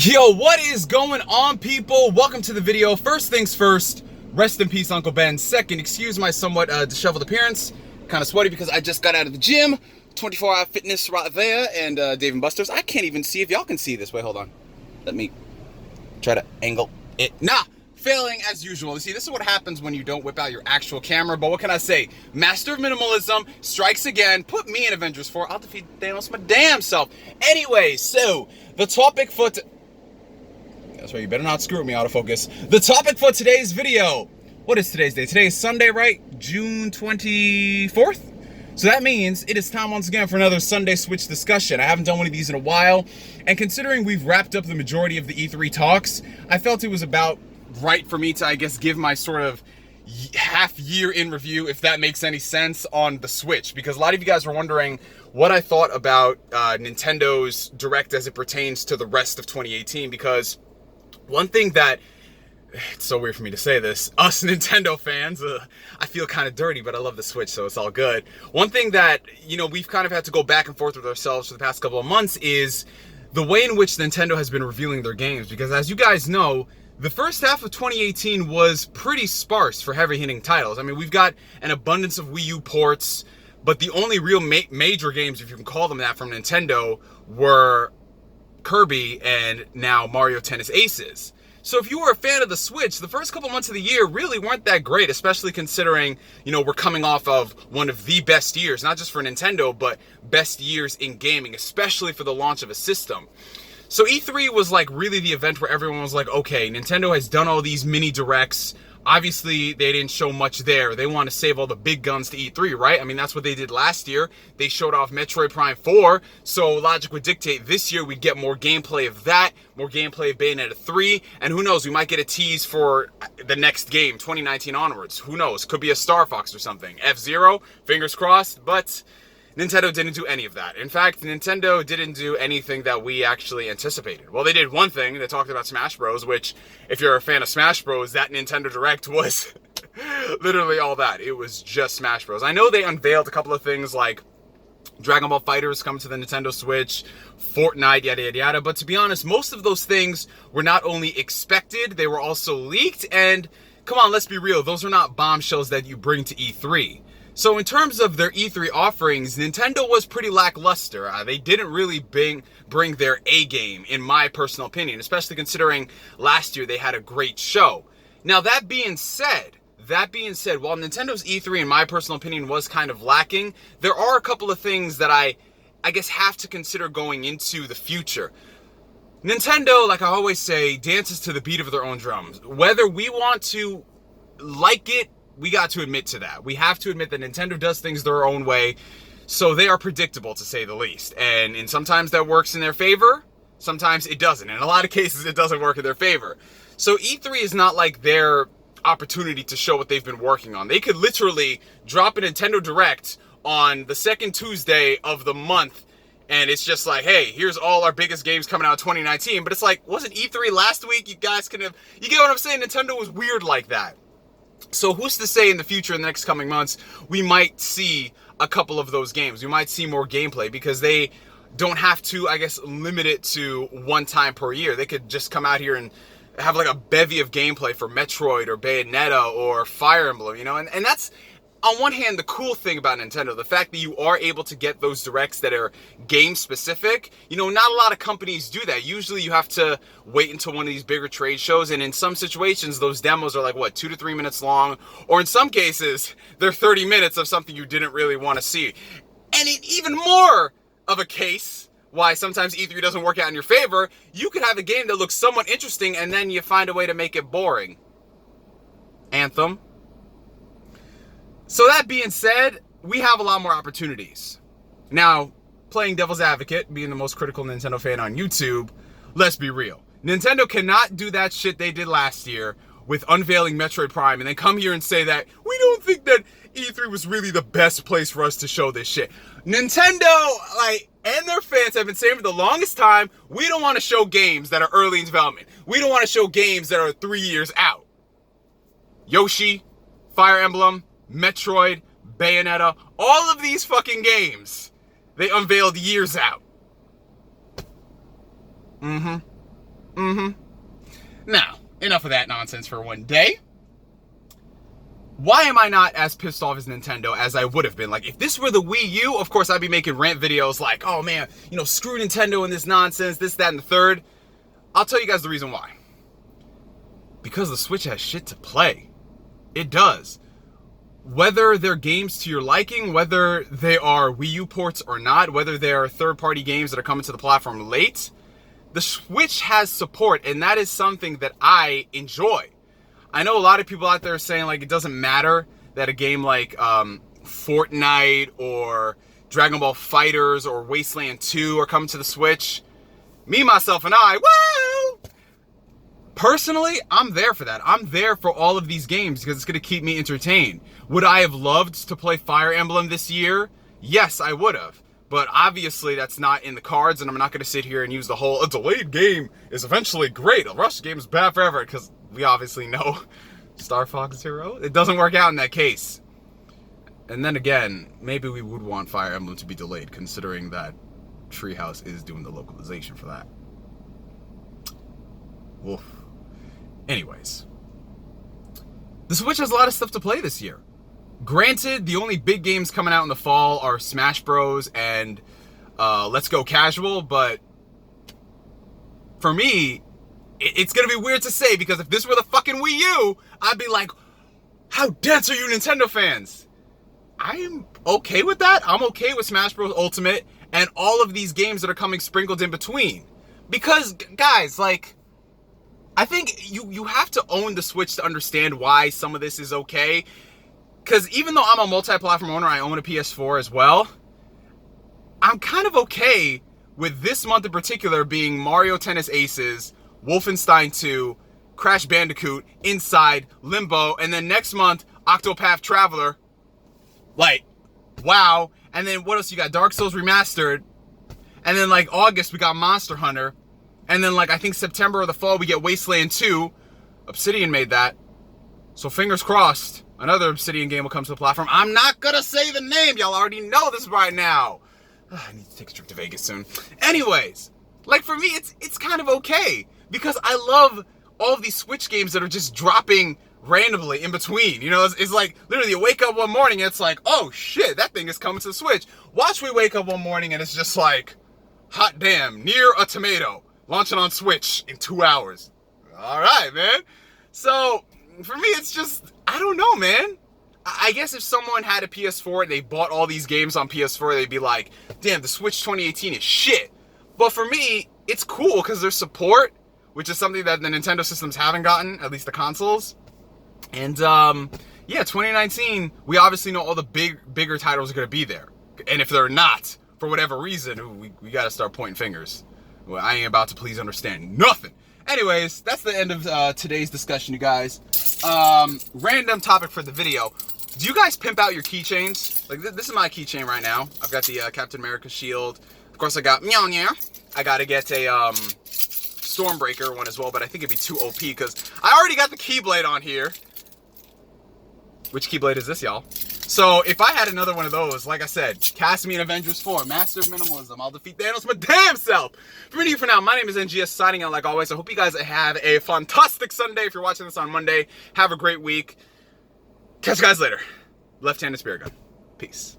Yo, what is going on, people? Welcome to the video. First things first, rest in peace, Uncle Ben. Second, excuse my somewhat disheveled appearance. Kind of sweaty because I just got out of the gym. 24-hour fitness right there, and Dave & Buster's. I can't even see if y'all can see this. Wait, hold on. Let me try to angle it. Nah, failing as usual. You see, this is what happens when you don't whip out your actual camera, but what can I say? Master of minimalism strikes again. Put me in Avengers 4. I'll defeat Thanos my damn self. Anyway, so the topic for... That's right, you better not screw with me, autofocus. The topic for today's video. What is today's day? Today is Sunday, right? June 24th? So that means it is time once again for another Sunday Switch discussion. I haven't done one of these in a while, and considering we've wrapped up the majority of the E3 talks, I felt it was about right for me to, I guess, give my sort of half year in review, if that makes any sense, on the Switch. Because a lot of you guys were wondering what I thought about Nintendo's Direct as it pertains to the rest of 2018, because one thing that, it's so weird for me to say this, us Nintendo fans, I feel kind of dirty, but I love the Switch, so it's all good. One thing that, you know, we've kind of had to go back and forth with ourselves for the past couple of months is the way in which Nintendo has been revealing their games. Because as you guys know, the first half of 2018 was pretty sparse for heavy-hitting titles. I mean, we've got an abundance of Wii U ports, but the only real major games, if you can call them that, from Nintendo were Kirby and now Mario Tennis Aces. So if you were a fan of the Switch, the first couple months of the year really weren't that great, especially considering, you know, we're coming off of one of the best years, not just for Nintendo, but best years in gaming, especially for the launch of a system. So E3 was like really the event where everyone was like, okay, Nintendo has done all these mini directs. Obviously, they didn't show much there. They want to save all the big guns to E3, right? I mean, that's what they did last year. They showed off Metroid Prime 4, so logic would dictate this year we'd get more gameplay of that, more gameplay of Bayonetta 3, and who knows, we might get a tease for the next game, 2019 onwards. Who knows? Could be a Star Fox or something. F-Zero, fingers crossed, but Nintendo didn't do any of that. In fact, Nintendo didn't do anything that we actually anticipated. Well, they did one thing. They talked about Smash Bros., which, if you're a fan of Smash Bros., that Nintendo Direct was literally all that. It was just Smash Bros. I know they unveiled a couple of things like Dragon Ball FighterZ coming to the Nintendo Switch, Fortnite, yada, yada, yada. But to be honest, most of those things were not only expected, they were also leaked. And come on, let's be real. Those are not bombshells that you bring to E3. So in terms of their E3 offerings, Nintendo was pretty lackluster. They didn't really bring their A game, in my personal opinion, especially considering last year they had a great show. Now, that being said, while Nintendo's E3, in my personal opinion, was kind of lacking, there are a couple of things that I guess have to consider going into the future. Nintendo, like I always say, dances to the beat of their own drums. Whether we want to like it, we got to admit to that. We have to admit that Nintendo does things their own way, so they are predictable, to say the least. And sometimes that works in their favor, sometimes it doesn't. In a lot of cases, it doesn't work in their favor. So E3 is not like their opportunity to show what they've been working on. They could literally drop a Nintendo Direct on the second Tuesday of the month, and it's just like, hey, here's all our biggest games coming out in 2019. But it's like, wasn't E3 last week? You guys you get what I'm saying? Nintendo was weird like that. So who's to say in the future, in the next coming months, we might see a couple of those games. We might see more gameplay because they don't have to, I guess, limit it to one time per year. They could just come out here and have like a bevy of gameplay for Metroid or Bayonetta or Fire Emblem, you know? And that's, on one hand, the cool thing about Nintendo, the fact that you are able to get those directs that are game-specific. You know, not a lot of companies do that. Usually you have to wait until one of these bigger trade shows, and in some situations, those demos are like, what, 2 to 3 minutes long? Or in some cases, they're 30 minutes of something you didn't really want to see. And even more of a case why sometimes E3 doesn't work out in your favor, you could have a game that looks somewhat interesting, and then you find a way to make it boring. Anthem. So that being said, we have a lot more opportunities. Now, playing devil's advocate, being the most critical Nintendo fan on YouTube, let's be real. Nintendo cannot do that shit they did last year with unveiling Metroid Prime and then come here and say that we don't think that E3 was really the best place for us to show this shit. Nintendo, and their fans have been saying for the longest time, we don't want to show games that are early in development. We don't want to show games that are 3 years out. Yoshi, Fire Emblem, Metroid, Bayonetta, all of these fucking games, they unveiled years out. enough of that nonsense for one day. Why am I not as pissed off as Nintendo as I would have been? Like, if this were the Wii U, of course I'd be making rant videos like, oh man, you know, screw Nintendo and this nonsense, this, that, and the third. I'll tell you guys the reason why. Because the Switch has shit to play. It does. Whether they're games to your liking, whether they are Wii U ports or not, whether they are third-party games that are coming to the platform late, the Switch has support, and that is something that I enjoy. I know a lot of people out there are saying, like, it doesn't matter that a game like Fortnite or Dragon Ball FighterZ or Wasteland 2 are coming to the Switch. Me, myself, and I, woo! Personally, I'm there for that. I'm there for all of these games because it's going to keep me entertained. Would I have loved to play Fire Emblem this year? Yes, I would have. But obviously that's not in the cards, and I'm not going to sit here and use the whole, a delayed game is eventually great, a rushed game is bad forever, because we obviously know Star Fox Zero. It doesn't work out in that case. And then again, maybe we would want Fire Emblem to be delayed, considering that Treehouse is doing the localization for that. Woof. Anyways. The Switch has a lot of stuff to play this year. Granted, the only big games coming out in the fall are Smash Bros. And Let's Go Casual, but for me, it's going to be weird to say, because if this were the fucking Wii U, I'd be like, how dense are you Nintendo fans? I'm okay with that. I'm okay with Smash Bros. Ultimate and all of these games that are coming sprinkled in between. Because, guys, like, I think you have to own the Switch to understand why some of this is okay. Because even though I'm a multi-platform owner, I own a PS4 as well, I'm kind of okay with this month in particular being Mario Tennis Aces, Wolfenstein 2, Crash Bandicoot, Inside, Limbo, and then next month, Octopath Traveler. Like, wow. And then what else you got? Dark Souls Remastered. And then like August, we got Monster Hunter. And then like I think September or the fall, we get Wasteland 2. Obsidian made that. So fingers crossed, another Obsidian game will come to the platform. I'm not gonna say the name. Y'all already know this right now. I need to take a trip to Vegas soon. Anyways, like for me, it's kind of okay. Because I love all of these Switch games that are just dropping randomly in between. You know, it's like, literally, you wake up one morning and it's like, oh shit, that thing is coming to the Switch. Watch me wake up one morning and it's just like, hot damn, Nier Automata, launching on Switch in 2 hours. Alright, man. So, for me, it's just, I don't know, man. I guess if someone had a PS4 and they bought all these games on PS4, they'd be like, damn, the Switch 2018 is shit. But for me, it's cool because there's support, which is something that the Nintendo systems haven't gotten, at least the consoles. And, yeah, 2019, we obviously know all the bigger titles are going to be there. And if they're not, for whatever reason, we got to start pointing fingers. Well, I ain't about to please understand nothing. Anyways, that's the end of today's discussion, you guys. Random topic for the video. Do you guys pimp out your keychains? Like, this is my keychain right now. I've got the Captain America shield. Of course, I got Mjolnir. I got to get a Stormbreaker one as well, but I think it'd be too OP because I already got the Keyblade on here. Which Keyblade is this, y'all? So, if I had another one of those, like I said, cast me in Avengers 4, Master of Minimalism. I'll defeat Thanos my damn self. For now, my name is NGS, signing out like always. I hope you guys have a fantastic Sunday. If you're watching this on Monday, have a great week. Catch you guys later. Left-handed spear gun. Peace.